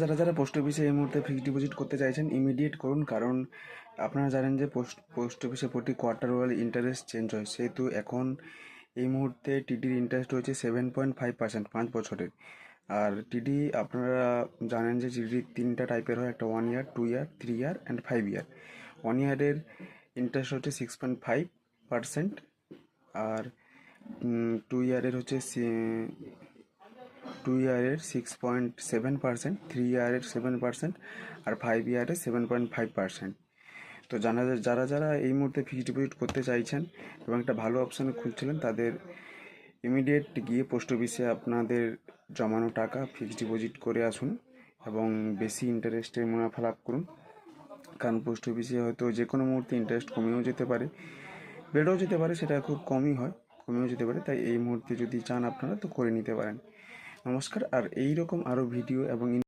যারা যারা পোস্ট অফিসে এই মুহূর্তে ফিক্সড ডিপোজিট করতে চাইছেন ইমিডিয়েট করুন, কারণ আপনারা জানেন যে পোস্ট অফিসে প্রতি কোয়ার্টার ওয়াল ইন্টারেস্ট চেঞ্জ হয়। সেহেতু এখন এই মুহূর্তে টিডির ইন্টারেস্ট হচ্ছে 7.5%, 5 বছরের। আর টিডি আপনারা জানেন যে টিডি তিনটা টাইপের হয়, একটা 1 ইয়ার, 2 ইয়ার, 3 ইয়ার অ্যান্ড 5 ইয়ার। 1 ইয়ারের ইন্টারেস্ট হচ্ছে 6.5%, আর 2 ইয়ারের হচ্ছে 6.7%, 3 ইয়ারের 7%, আর 5 ইয়ারের 7.5%। তো যারা যারা এই মুহূর্তে ফিক্সড ডিপোজিট করতে চাইছেন এবং একটা ভালো অপশানে খুঁজছিলেন, তাদের ইমিডিয়েট গিয়ে পোস্ট অফিসে আপনাদের জমানো টাকা ফিক্সড ডিপোজিট করে আসুন এবং বেশি ইন্টারেস্টে মুনাফা লাভ করুন। কারণ পোস্ট অফিসে হয়তো যে কোনো মুহূর্তে ইন্টারেস্ট কমেও যেতে পারে, বেড়েও যেতে পারে, সেটা খুব কমই হয়, কমেও যেতে পারে। তাই এই মুহূর্তে যদি চান আপনারা তো করে নিতে পারেন। নমস্কার। আর এই রকম আরও ভিডিও এবং